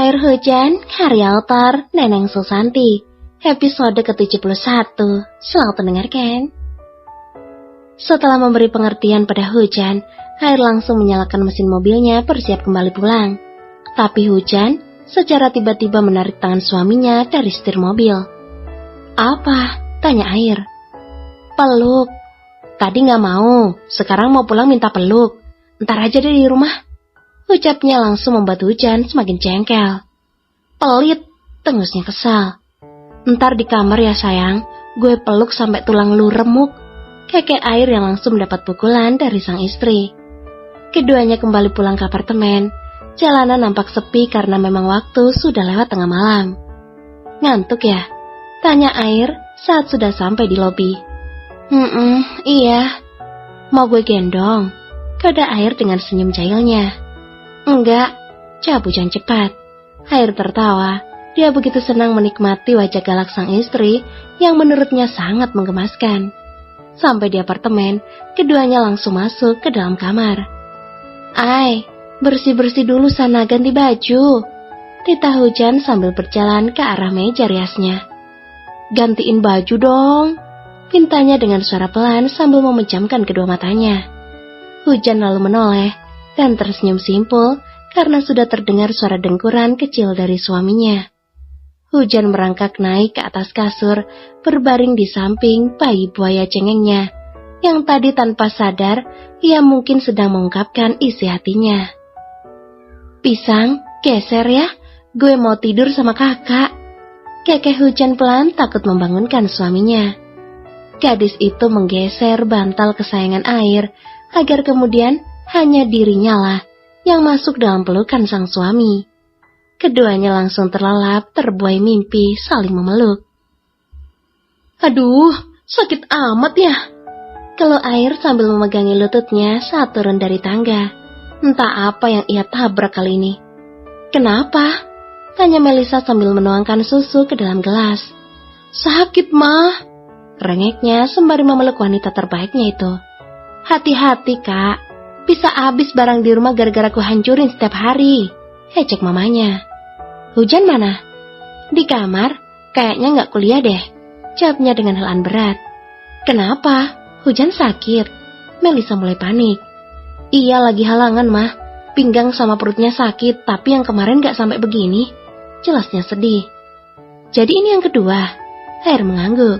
Air Hujan, karya autor Neneng Susanti. Episode ke-71. Selamat mendengarkan. Setelah memberi pengertian pada Hujan, Air langsung menyalakan mesin mobilnya bersiap kembali pulang. Tapi Hujan secara tiba-tiba menarik tangan suaminya dari setir mobil. "Apa?" tanya Air. "Peluk. Tadi gak mau, sekarang mau pulang minta peluk. Ntar aja deh di rumah," ucapnya langsung membuat Hujan semakin jengkel. "Pelit," tengusnya kesal. "Ntar di kamar ya sayang, gue peluk sampai tulang lu remuk," kekek Air yang langsung mendapat pukulan dari sang istri. Keduanya kembali pulang ke apartemen. Jalanan nampak sepi karena memang waktu sudah lewat tengah malam. "Ngantuk ya?" tanya Air saat sudah sampai di lobi. Iya." "Mau gue gendong?" kata Air dengan senyum jahilnya. "Enggak," jawab Hujan cepat. Air tertawa. Dia begitu senang menikmati wajah galak sang istri yang menurutnya sangat menggemaskan. Sampai di apartemen, keduanya langsung masuk ke dalam kamar. "Ai, bersih-bersih dulu sana, ganti baju," titah Hujan sambil berjalan ke arah meja riasnya. "Gantiin baju dong," pintanya dengan suara pelan sambil memejamkan kedua matanya. Hujan lalu menoleh dan tersenyum simpul karena sudah terdengar suara dengkuran kecil dari suaminya. Hujan merangkak naik ke atas kasur, berbaring di samping bayi buaya cengengnya, yang tadi tanpa sadar ia mungkin sedang mengungkapkan isi hatinya. "Pisang, geser ya, gue mau tidur sama kakak," kekeh Hujan pelan takut membangunkan suaminya. Gadis itu menggeser bantal kesayangan Air, agar kemudian hanya dirinya lah yang masuk dalam pelukan sang suami. Keduanya langsung terlelap terbuai mimpi saling memeluk. "Aduh, sakit amat ya," keluh Air sambil memegangi lututnya saat turun dari tangga. Entah apa yang ia tabrak kali ini. "Kenapa?" tanya Melisa sambil menuangkan susu ke dalam gelas. "Sakit, Mah," rengeknya sembari memeluk wanita terbaiknya itu. "Hati-hati, Kak. Bisa habis barang di rumah gara-gara ku hancurin setiap hari," ejek mamanya. "Hujan mana?" "Di kamar, kayaknya gak kuliah deh," jawabnya dengan helaan berat. "Kenapa? Hujan sakit?" Melisa mulai panik. "Iya lagi halangan, Mah. Pinggang sama perutnya sakit, tapi yang kemarin gak sampai begini," jelasnya sedih. "Jadi ini yang kedua?" Air mengangguk.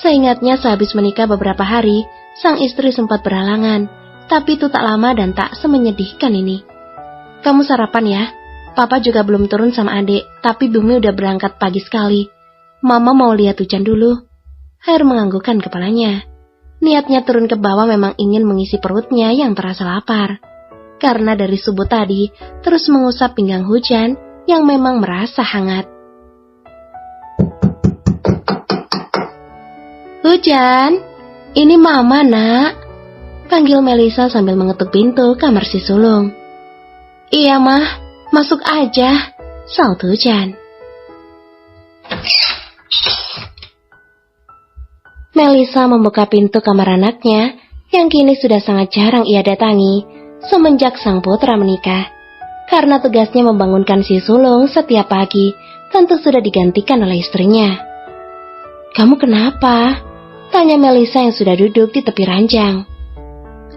Seingatnya sehabis menikah beberapa hari, sang istri sempat berhalangan, tapi itu tak lama dan tak semenyedihkan ini. "Kamu sarapan ya. Papa juga belum turun sama adik, tapi Bumi udah berangkat pagi sekali. Mama mau lihat Hujan dulu." Air menganggukkan kepalanya. Niatnya turun ke bawah memang ingin mengisi perutnya yang terasa lapar. Karena dari subuh tadi terus mengusap pinggang Hujan yang memang merasa hangat. "Hujan, ini Mama, Nak," panggil Melisa sambil mengetuk pintu kamar si sulung. "Iya, Mah, masuk aja," saut Hujan. Melisa membuka pintu kamar anaknya yang kini sudah sangat jarang ia datangi semenjak sang putra menikah. Karena tugasnya membangunkan si sulung setiap pagi tentu sudah digantikan oleh istrinya. "Kamu kenapa?" tanya Melisa yang sudah duduk di tepi ranjang.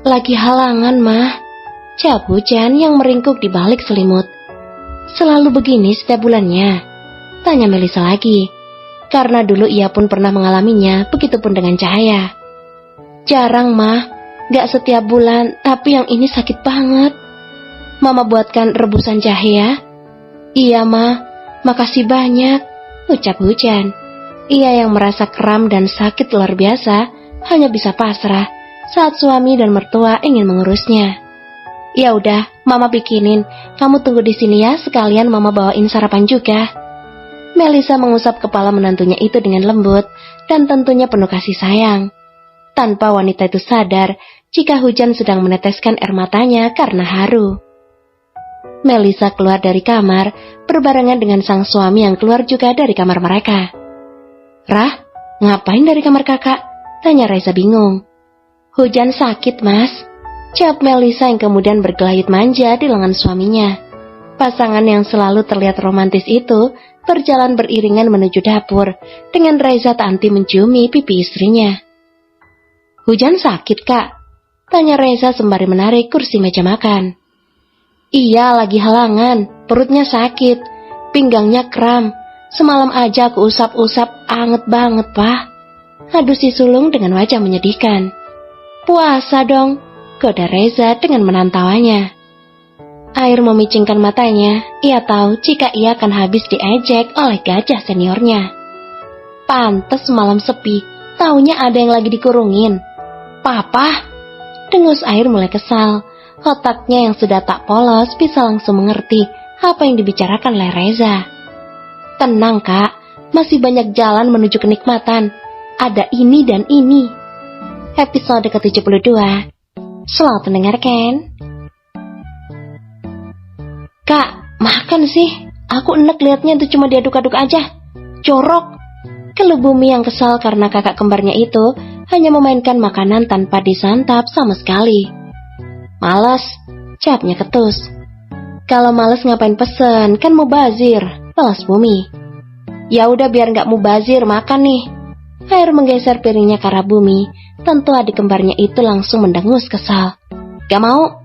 "Lagi halangan, Mah," jawab Hujan yang meringkuk di balik selimut. "Selalu begini setiap bulannya?" tanya Melisa lagi. Karena dulu ia pun pernah mengalaminya, begitupun dengan Cahaya. "Jarang, Mah. Gak setiap bulan, tapi yang ini sakit banget. Mama buatkan rebusan jahe ya?" "Iya, Mah. Makasih banyak," ucap Hujan. Ia yang merasa kram dan sakit luar biasa, hanya bisa pasrah saat suami dan mertua ingin mengurusnya. "Ya udah, Mama bikinin. Kamu tunggu di sini ya, sekalian Mama bawain sarapan juga." Melisa mengusap kepala menantunya itu dengan lembut dan tentunya penuh kasih sayang. Tanpa wanita itu sadar jika Hujan sedang meneteskan air matanya karena haru. Melisa keluar dari kamar berbarengan dengan sang suami yang keluar juga dari kamar mereka. "Rah, ngapain dari kamar kakak?" tanya Reza bingung. "Hujan sakit, Mas," jawab Melisa yang kemudian bergelayut manja di lengan suaminya. Pasangan yang selalu terlihat romantis itu berjalan beriringan menuju dapur dengan Reza tak henti menciumi pipi istrinya. "Hujan sakit, Kak?" tanya Reza sembari menarik kursi meja makan. "Iya, lagi halangan, perutnya sakit, pinggangnya kram. Semalam aja aku usap-usap, anget banget, Pak," adu si sulung dengan wajah menyedihkan. "Puasa dong," goda Reza dengan menantawanya. Air memicingkan matanya, ia tahu jika ia akan habis diejek oleh gajah seniornya. Pantes malam sepi, taunya ada yang lagi dikurungin. "Papa," dengus Air mulai kesal. Otaknya yang sudah tak polos bisa langsung mengerti apa yang dibicarakan oleh Reza. "Tenang, Kak, masih banyak jalan menuju kenikmatan. Ada ini dan ini." Episode ke-72. Selamat mendengarkan. "Kak, makan sih. Aku enek liatnya itu cuma diaduk-aduk aja. Jorok," keluh Bumi yang kesal karena kakak kembarnya itu hanya memainkan makanan tanpa disantap sama sekali. "Males," jawabnya ketus. "Kalau males ngapain pesen, kan mubazir," balas Bumi. "Ya udah biar nggak mubazir, makan nih." Air menggeser piringnya ke arah Bumi. Tentu adik kembarnya itu langsung mendengus kesal. "Gak mau."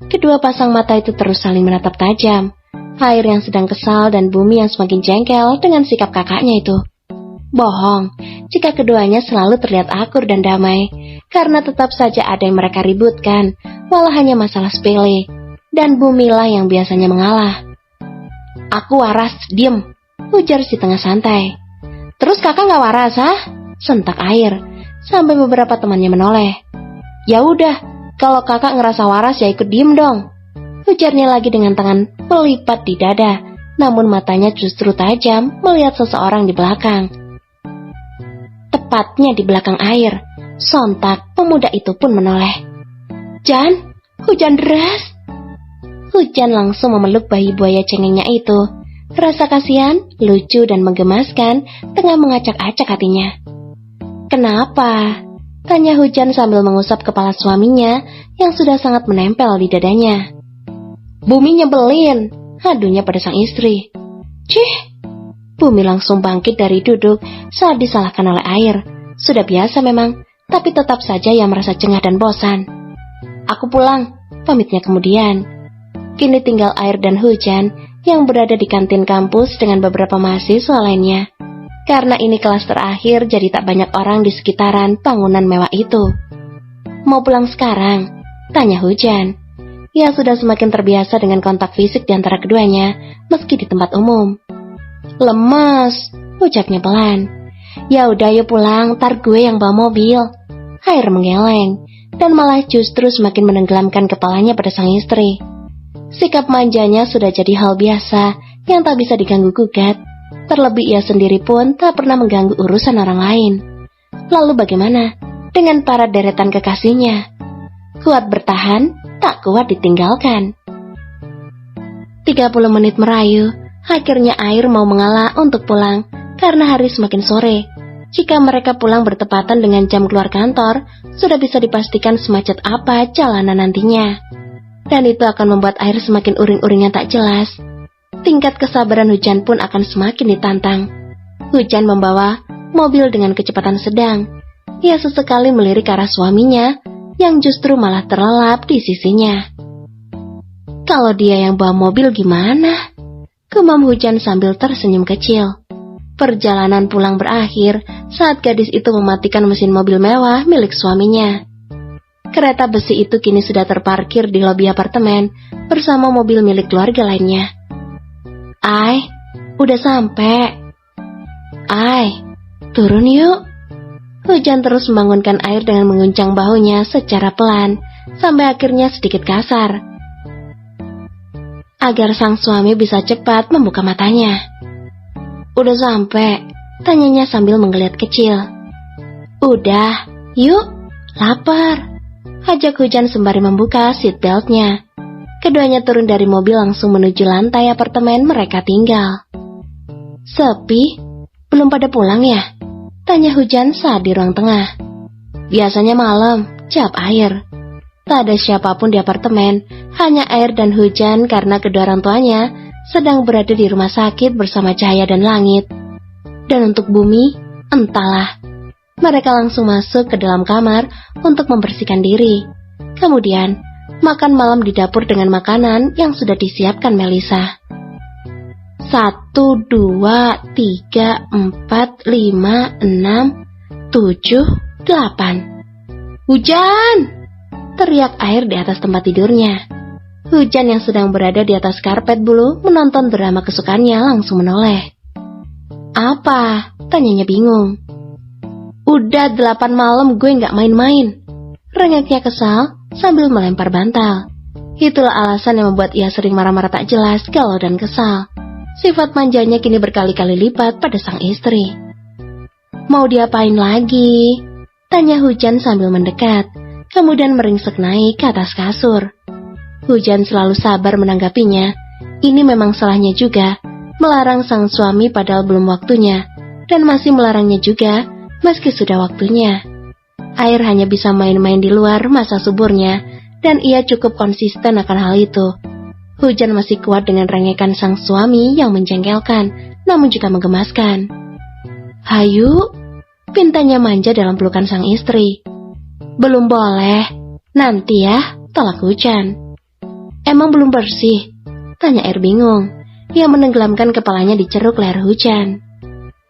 Kedua pasang mata itu terus saling menatap tajam. Air yang sedang kesal dan Bumi yang semakin jengkel dengan sikap kakaknya itu. Bohong jika keduanya selalu terlihat akur dan damai, karena tetap saja ada yang mereka ributkan, walau hanya masalah sepele, dan Bumilah yang biasanya mengalah. "Aku waras, diem," ujar si tengah santai. "Terus kakak gak waras, ah?" sentak Air, sampai beberapa temannya menoleh. "Ya udah, kalau kakak ngerasa waras ya ikut diem dong," ujarnya lagi dengan tangan melipat di dada, namun matanya justru tajam melihat seseorang di belakang. Tepatnya di belakang Air. Sontak pemuda itu pun menoleh. "Jan, hujan deras." Hujan langsung memeluk bayi buaya cengengnya itu. Rasa kasihan, lucu dan menggemaskan tengah mengacak-acak hatinya. "Kenapa?" tanya Hujan sambil mengusap kepala suaminya yang sudah sangat menempel di dadanya. "Bumi nyebelin," adunya pada sang istri. "Cih." Bumi langsung bangkit dari duduk saat disalahkan oleh Air. Sudah biasa memang, tapi tetap saja ia merasa jengah dan bosan. "Aku pulang," pamitnya kemudian. Kini tinggal Air dan Hujan yang berada di kantin kampus dengan beberapa mahasiswa lainnya. Karena ini kelas terakhir, jadi tak banyak orang di sekitaran bangunan mewah itu. "Mau pulang sekarang?" tanya Hujan. Ia sudah semakin terbiasa dengan kontak fisik di antara keduanya, meski di tempat umum. "Lemes," ucapnya pelan. "Ya udah yuk pulang, ntar gue yang bawa mobil." Air menggeleng, dan malah justru semakin menenggelamkan kepalanya pada sang istri. Sikap manjanya sudah jadi hal biasa yang tak bisa diganggu-gugat. Terlebih ia sendiri pun tak pernah mengganggu urusan orang lain. Lalu bagaimana dengan para deretan kekasihnya? Kuat bertahan, tak kuat ditinggalkan. 30 menit merayu, akhirnya Air mau mengalah untuk pulang karena hari semakin sore. Jika mereka pulang bertepatan dengan jam keluar kantor, sudah bisa dipastikan semacet apa jalanan nantinya. Dan itu akan membuat Air semakin uring-uringan tak jelas. Tingkat kesabaran Hujan pun akan semakin ditantang. Hujan membawa mobil dengan kecepatan sedang. Ia sesekali melirik ke arah suaminya, yang justru malah terlelap di sisinya. "Kalau dia yang bawa mobil gimana?" gumam Hujan sambil tersenyum kecil. Perjalanan pulang berakhir saat gadis itu mematikan mesin mobil mewah milik suaminya. Kereta besi itu kini sudah terparkir di lobi apartemen bersama mobil milik keluarga lainnya. "Ai, udah sampai." "Ai, turun yuk." Hujan terus membangunkan Air dengan mengguncang bahunya secara pelan, sampai akhirnya sedikit kasar, agar sang suami bisa cepat membuka matanya. "Udah sampai?" tanyanya sambil menggeliat kecil. "Udah, yuk, lapar," ajak Hujan sembari membuka seat beltnya. Keduanya turun dari mobil langsung menuju lantai apartemen mereka tinggal. "Sepi? Belum pada pulang ya?" tanya Hujan saat di ruang tengah. "Biasanya malam," jawab Air. Tak ada siapapun di apartemen, hanya air dan hujan karena kedua orang tuanya sedang berada di rumah sakit bersama cahaya dan langit. Dan untuk bumi, entahlah. Mereka langsung masuk ke dalam kamar untuk membersihkan diri. Kemudian, makan malam di dapur dengan makanan yang sudah disiapkan Melisa. 1, 2, 3, 4, 5, 6, 7, 8. Hujan! Teriak Air di atas tempat tidurnya. Hujan yang sedang berada di atas karpet bulu menonton drama kesukaannya langsung menoleh. Apa? Tanyanya bingung. Udah 8 malam gue gak main-main. Rengeknya kesal sambil melempar bantal. Itulah alasan yang membuat ia sering marah-marah tak jelas, galau dan kesal. Sifat manjanya kini berkali-kali lipat pada sang istri. Mau diapain lagi? Tanya Hujan sambil mendekat, kemudian meringsek naik ke atas kasur. Hujan selalu sabar menanggapinya. Ini memang salahnya juga, melarang sang suami padahal belum waktunya, dan masih melarangnya juga meski sudah waktunya. Air hanya bisa main-main di luar masa suburnya, dan ia cukup konsisten akan hal itu. Hujan masih kuat dengan rengekan sang suami yang menjengkelkan, namun juga menggemaskan. Hayu, pintanya manja dalam pelukan sang istri. Belum boleh, nanti ya, tolak Hujan. Emang belum bersih? Tanya Air bingung. Ia menenggelamkan kepalanya di ceruk leher Hujan.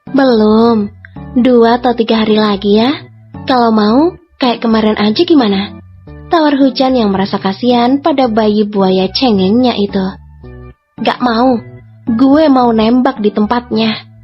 Belum, 2 atau 3 hari lagi ya. Kalau mau, kayak kemarin aja gimana? Tawar Hujan yang merasa kasihan pada bayi buaya cengengnya itu. Gak mau, gue mau nembak di tempatnya.